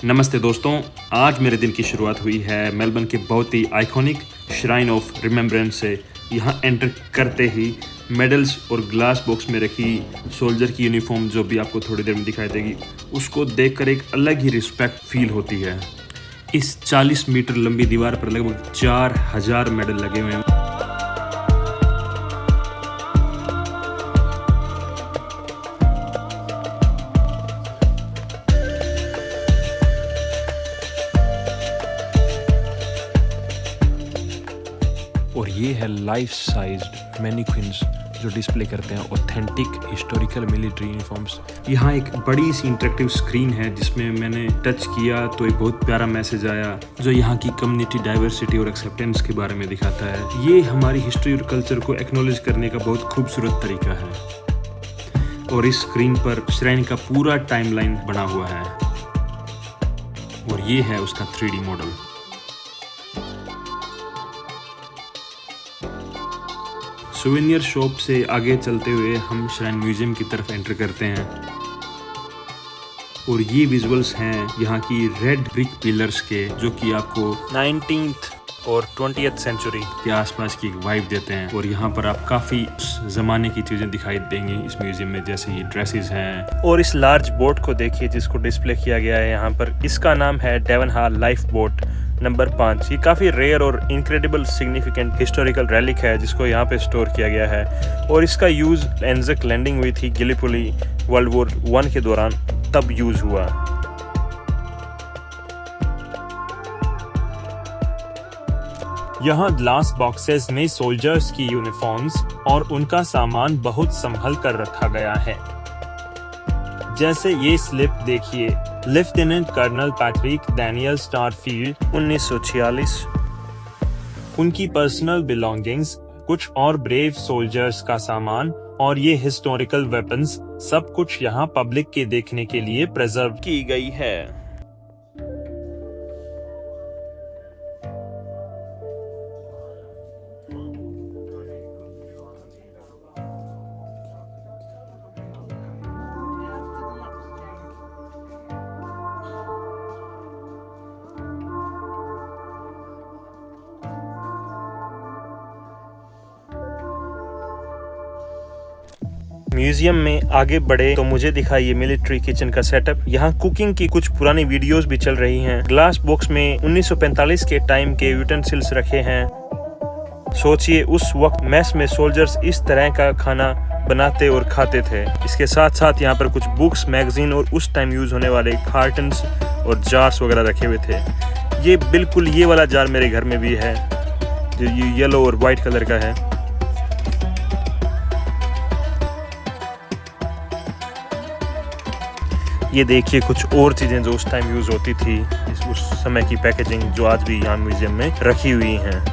नमस्ते दोस्तों, आज मेरे दिन की शुरुआत हुई है मेलबर्न के बहुत ही आइकॉनिक श्राइन ऑफ रिमेम्बरेंस से। यहाँ एंटर करते ही मेडल्स और ग्लास बॉक्स में रखी सोल्जर की यूनिफॉर्म जो भी आपको थोड़ी देर में दिखाई देगी, उसको देखकर एक अलग ही रिस्पेक्ट फील होती है। इस 40 मीटर लंबी दीवार पर लगभग 4000 मेडल लगे हुए हैं। और ये है लाइफ साइज्ड मैनीक्विन्स जो डिस्प्ले करते हैं ऑथेंटिक हिस्टोरिकल मिलिट्री यूनिफॉर्म्स। यहाँ एक बड़ी सी इंटरेक्टिव स्क्रीन है जिसमें मैंने टच किया तो एक बहुत प्यारा मैसेज आया जो यहाँ की कम्युनिटी डाइवर्सिटी और एक्सेप्टेंस के बारे में दिखाता है। ये हमारी हिस्ट्री और कल्चर को एक्नॉलेज करने का बहुत खूबसूरत तरीका है। और इस स्क्रीन पर श्राइन का पूरा टाइमलाइन बना हुआ है और ये है उसका 3D मॉडल। सुवेनियर शॉप से आगे चलते हुए हम श्राइन म्यूजियम की तरफ एंटर करते हैं और ये विजुअल्स हैं यहाँ की रेड ब्रिक पिलर्स के, जो कि आपको 19th और 20th सेंचुरी के आसपास की वाइब देते हैं। और यहाँ पर आप काफ़ी ज़माने की चीज़ें दिखाई देंगी इस म्यूजियम में, जैसे ये ड्रेसेस हैं। और इस लार्ज बोट को देखिए जिसको डिस्प्ले किया गया है यहाँ पर, इसका नाम है डेवनहॉल लाइफ बोट नंबर 5। ये काफ़ी रेयर और इनक्रेडिबल सिग्निफिकेंट हिस्टोरिकल रेलिक है जिसको यहाँ पे स्टोर किया गया है। और इसका यूज़ एंजक लैंडिंग हुई थी गिलिपोली वर्ल्ड वॉर 1 के दौरान, तब यूज़ हुआ। यहाँ ग्लास बॉक्सेस में सोल्जर्स की यूनिफॉर्म्स और उनका सामान बहुत संभल कर रखा गया है। जैसे ये स्लिप देखिए, lieutenant colonel Patrick Daniel Starfield 1946। उनकी पर्सनल बिलोंगिंग्स, कुछ और ब्रेव सोल्जर्स का सामान और ये हिस्टोरिकल वेपन्स, सब कुछ यहाँ पब्लिक के देखने के लिए प्रिजर्व की गई है। म्यूजियम में आगे बढ़े तो मुझे दिखा ये मिलिट्री किचन का सेटअप। यहाँ कुकिंग की कुछ पुरानी वीडियोस भी चल रही हैं। ग्लास बॉक्स में 1945 के टाइम के यूटेंसिल्स रखे हैं। सोचिए उस वक्त मेस में सोल्जर्स इस तरह का खाना बनाते और खाते थे। इसके साथ साथ यहाँ पर कुछ बुक्स, मैगजीन और उस टाइम यूज होने वाले कार्टन्स और जार्स वगैरह रखे हुए थे। ये बिल्कुल ये वाला जार मेरे घर में भी है जो ये येलो और वाइट कलर का है। ये देखिए कुछ और चीज़ें जो उस टाइम यूज़ होती थी, उस समय की पैकेजिंग जो आज भी यहाँ म्यूजियम में रखी हुई हैं।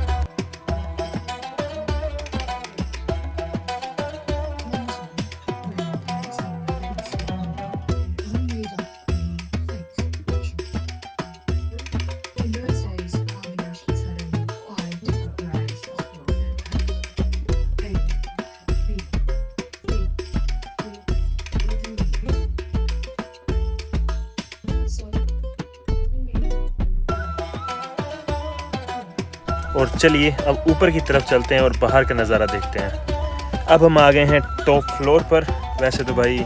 और चलिए अब ऊपर की तरफ चलते हैं और बाहर का नज़ारा देखते हैं। अब हम आ गए हैं टॉप फ्लोर पर। वैसे तो भाई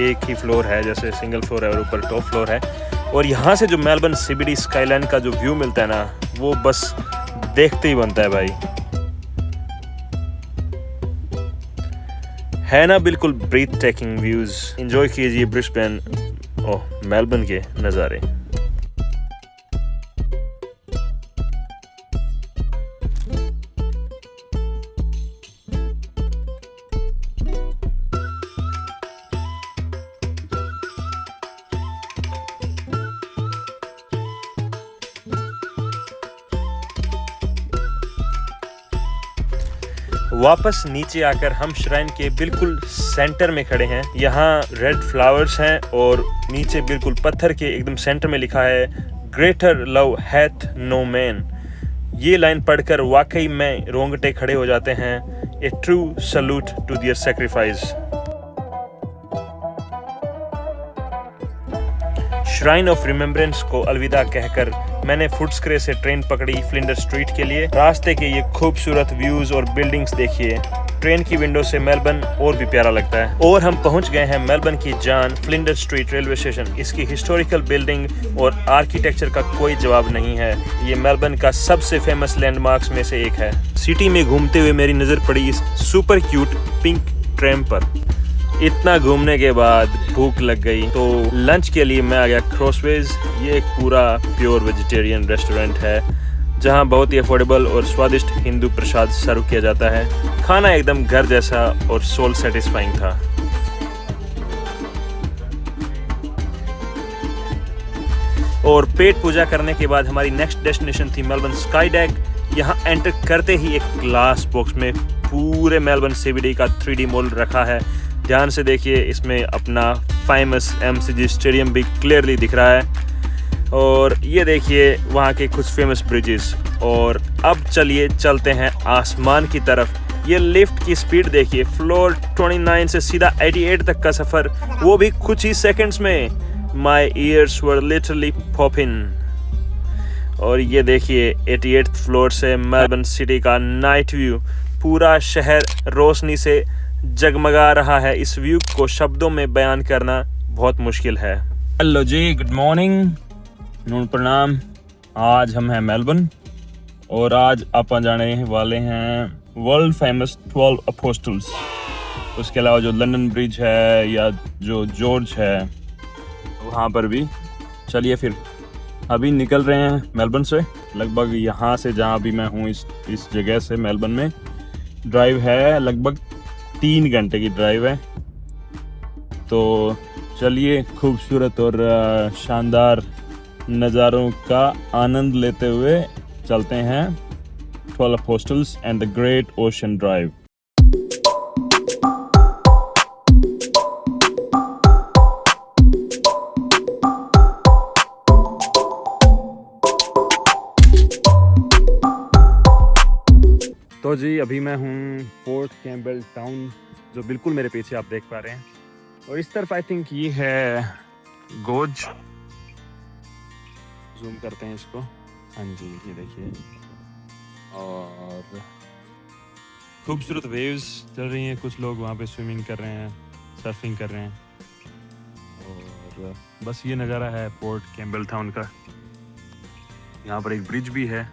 एक ही फ्लोर है, जैसे सिंगल फ्लोर है और ऊपर टॉप फ्लोर है। और यहाँ से जो मेलबर्न सीबीडी स्काईलाइन का जो व्यू मिलता है ना, वो बस देखते ही बनता है भाई। है ना बिल्कुल ब्रीथ टेकिंग व्यूज़। एंजॉय कीजिए ब्रिस्बेन मेलबर्न के नज़ारे। वापस नीचे आकर हम श्राइन के बिल्कुल सेंटर में खड़े हैं। यहाँ रेड फ्लावर्स हैं और नीचे बिल्कुल पत्थर के एकदम सेंटर में लिखा है greater love hath no man. ये लाइन पढ़कर वाकई में रोंगटे खड़े हो जाते हैं। A true salute to their sacrifice. Shrine of remembrance को अलविदा कहकर मैंने फुट्सक्रे से ट्रेन पकड़ी फ्लिंडर स्ट्रीट के लिए। रास्ते के ये खूबसूरत व्यूज और बिल्डिंग्स देखिए, ट्रेन की विंडो से मेलबर्न और भी प्यारा लगता है। और हम पहुंच गए हैं मेलबर्न की जान फ्लिंडर स्ट्रीट रेलवे स्टेशन। इसकी हिस्टोरिकल बिल्डिंग और आर्किटेक्चर का कोई जवाब नहीं है। ये मेलबर्न का सबसे फेमस लैंडमार्क्स में से एक है। सिटी में घूमते हुए मेरी नज़र पड़ी इस सुपर क्यूट पिंक ट्रैम पर। इतना घूमने के बाद भूख लग गई तो लंच के लिए मैं आ गया क्रॉसवेज। ये एक पूरा प्योर वेजिटेरियन रेस्टोरेंट है जहां बहुत ही अफोर्डेबल और स्वादिष्ट हिंदू प्रसाद सर्व किया जाता है। खाना एकदम घर जैसा और सोल सेटिस्फाइंग था। और पेट पूजा करने के बाद हमारी नेक्स्ट डेस्टिनेशन थी मेलबर्न स्काई डेक। यहाँ एंटर करते ही एक ग्लास बॉक्स में पूरे मेलबर्न सीबीडी का 3D मॉडल रखा है। ध्यान से देखिए, इसमें अपना फेमस MCG स्टेडियम भी क्लियरली दिख रहा है। और ये देखिए वहाँ के कुछ फेमस ब्रिजेस। और अब चलिए चलते हैं आसमान की तरफ। ये लिफ्ट की स्पीड देखिए, फ्लोर 29 से सीधा 88 तक का सफ़र, वो भी कुछ ही सेकंड्स में। माई ईयर्स वर लिटरली पॉपिंग। और ये देखिए 88th फ्लोर से मेलबर्न सिटी का नाइट व्यू, पूरा शहर रोशनी से जगमगा रहा है। इस व्यू को शब्दों में बयान करना बहुत मुश्किल है। हेलो जी, गुड मॉर्निंग, नून प्रणाम। आज हम हैं मेलबर्न और आज आप जाने वाले हैं वर्ल्ड फेमस 12 अपोस्टल्स। उसके अलावा जो लंदन ब्रिज है या जो जॉर्ज है वहाँ पर भी। चलिए फिर अभी निकल रहे हैं मेलबर्न से। लगभग यहाँ से जहाँ भी मैं हूँ इस जगह से मेलबर्न में ड्राइव है, लगभग 3 घंटे की ड्राइव है। तो चलिए खूबसूरत और शानदार नज़ारों का आनंद लेते हुए चलते हैं 12 apostles and the great ocean drive. तो जी अभी मैं हूँ पोर्ट कैम्पबेल टाउन, जो बिल्कुल मेरे पीछे आप देख पा रहे हैं। और इस तरफ आई थिंक ये है गोज। जूम करते हैं इसको। हाँ जी, ये देखिए। और खूबसूरत वेव्स चल रही हैं, कुछ लोग वहाँ पे स्विमिंग कर रहे हैं, सर्फिंग कर रहे हैं। और बस ये नज़ारा है पोर्ट कैम्पबेल टाउन का। यहाँ पर एक ब्रिज भी है।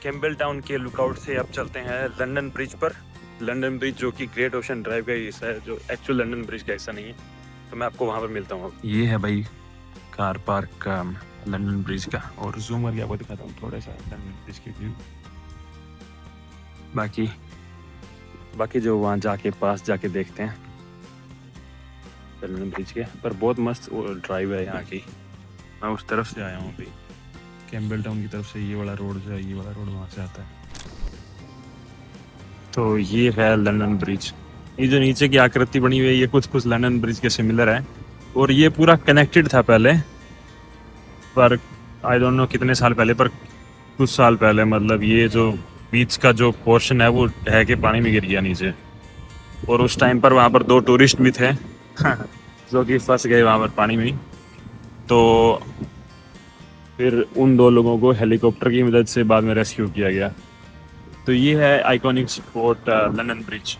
कैम्पबेल टाउन के लुकआउट से अब चलते हैं लंदन ब्रिज पर। लंदन ब्रिज जो कि ग्रेट ओशन ड्राइव का हिस्सा है, जो एक्चुअल लंदन ब्रिज का हिस्सा नहीं है। तो मैं आपको वहाँ पर मिलता हूँ। ये है भाई कार पार्क का लंदन ब्रिज का। और जूम करके आपको दिखाता हूँ थोड़ा सा लंदन ब्रिज के व्यू। बाकी जो वहाँ जाके पास जाके देखते हैं लंदन ब्रिज के। पर बहुत मस्त ड्राइव है यहाँ की। मैं उस तरफ से आया हूँ अभी, कैम्पबेल टाउन की तरफ से। ये वाला रोड जो है, ये वाला रोड वहाँ से आता है। तो ये है लंदन ब्रिज। ये जो नीचे की आकृति बनी हुई है, ये कुछ लंदन ब्रिज के सिमिलर है। और ये पूरा कनेक्टेड था पहले, पर आई डोंट नो कितने साल पहले, पर कुछ साल पहले मतलब ये जो बीच का जो पोर्शन है वो ढह के पानी में गिर गया नीचे। और उस टाइम पर वहाँ पर 2 टूरिस्ट भी थे जो कि फंस गए वहाँ पर पानी में। तो फिर उन 2 लोगों को हेलीकॉप्टर की मदद से बाद में रेस्क्यू किया गया। तो ये है iconic spot London bridge.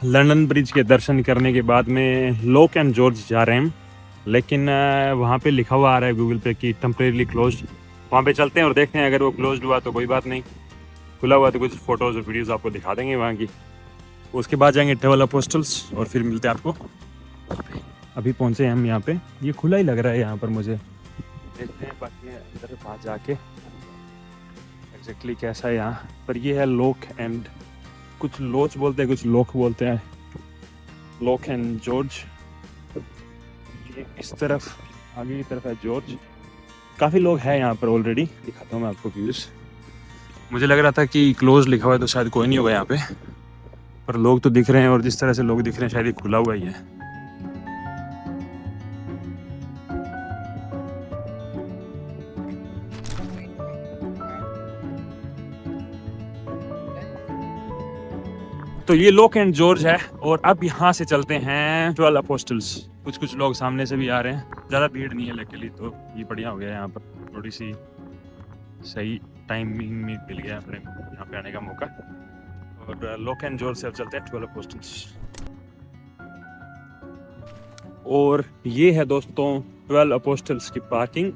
London bridge के दर्शन करने के बाद में लॉक एंड जॉर्ज जा रहे हैं, लेकिन वहाँ पे लिखा हुआ आ रहा है गूगल पे कि टेम्परेरीली क्लोज्ड। वहाँ पे चलते हैं और देखते हैं, अगर वो क्लोज्ड हुआ तो कोई बात नहीं, खुला हुआ तो कुछ फ़ोटोज़ और वीडियोज़ आपको दिखा देंगे वहाँ की। उसके बाद जाएंगे 12 अपोस्टल्स और फिर मिलते हैं आपको। अभी पहुँचे हैं हम यहाँ पे। ये खुला ही लग रहा है यहाँ पर मुझे। देखते हैं बाकी अंदर बाहर जाके एग्जैक्टली कैसा है यहाँ पर। ये है लॉक एंड, कुछ लॉच बोलते हैं, कुछ लॉक बोलते हैं, लॉक एंड जॉर्ज। ये इस तरफ आगे की तरफ है जॉर्ज। काफ़ी लोग हैं यहाँ पर ऑलरेडी। दिखाता हूँ मैं आपको व्यूज़। मुझे लग रहा था कि क्लोज लिखा हुआ है तो शायद कोई नहीं होगा यहाँ पे, पर लोग तो दिख रहे हैं। और जिस तरह से लोग दिख रहे हैं शायद ये खुला हुआ ही है। तो ये लोक एंड जॉर्ज है और अब यहाँ से चलते हैं 12 अपोस्टल्स। कुछ लोग सामने से भी आ रहे हैं, ज़्यादा भीड़ नहीं है लकीली, तो ये बढ़िया हो गया। यहाँ पर थोड़ी सी सही टाइमिंग में मिल गया अपने यहाँ पे आने का मौका। और लोक एंड जॉर्ज से अब चलते हैं 12 अपोस्टल्स। और ये है दोस्तों 12 अपोस्टल्स की पार्किंग।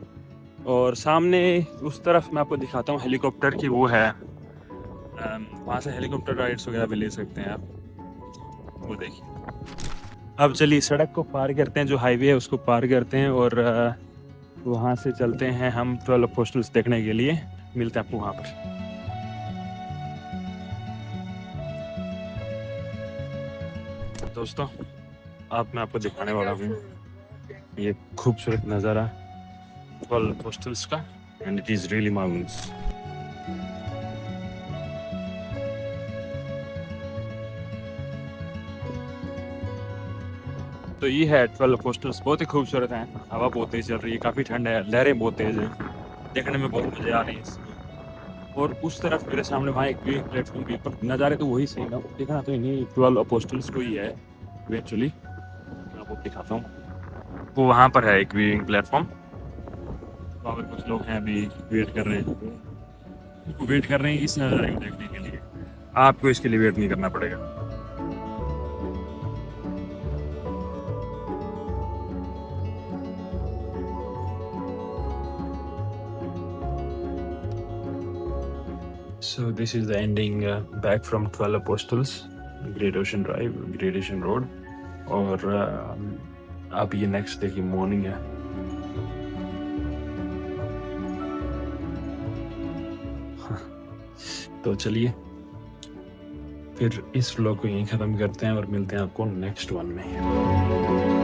और सामने उस तरफ मैं आपको दिखाता हूँ हेलीकॉप्टर की वो है, वहाँ से हेलीकॉप्टर राइड्स वगैरह भी ले सकते हैं आप। वो देखिए। अब चलिए सड़क को पार करते हैं, जो हाईवे है उसको पार करते हैं और वहाँ से चलते हैं हम 12 अपोस्टल्स देखने के लिए। मिलते हैं आपको वहाँ पर। दोस्तों अब मैं आपको दिखाने वाला हूँ ये खूबसूरत नज़ारा 12 अपोस्टल्स का, and it is really marvellous. तो ये है 12 अपोस्टल्स, बहुत ही खूबसूरत है। हवा बहुत तेज चल रही है, काफ़ी ठंड है, लहरें बहुत तेज है, देखने में बहुत मज़े आ रहे हैं। और उस तरफ मेरे सामने वहाँ एक प्लेटफॉर्म के ऊपर नज़ारे तो वही सही ना, देखना तो इन्हीं 12 अपोस्टल्स को ही है एक्चुअली। मैं आपको दिखाता हूँ, वो वहाँ पर है एक व्यूइंग प्लेटफॉर्म, वहाँ पर कुछ लोग हैं अभी वेट कर रहे हैं इस नज़ारे को देखने के लिए। आपको इसके लिए वेट नहीं करना पड़ेगा। So this is the ending back from 12 Apostles, Great Ocean Drive, Great Ocean Road, और अब ये नेक्स्ट डे की मॉर्निंग है। तो चलिए फिर इस व्लॉग को यहीं ख़त्म करते हैं और मिलते हैं आपको नेक्स्ट वन में।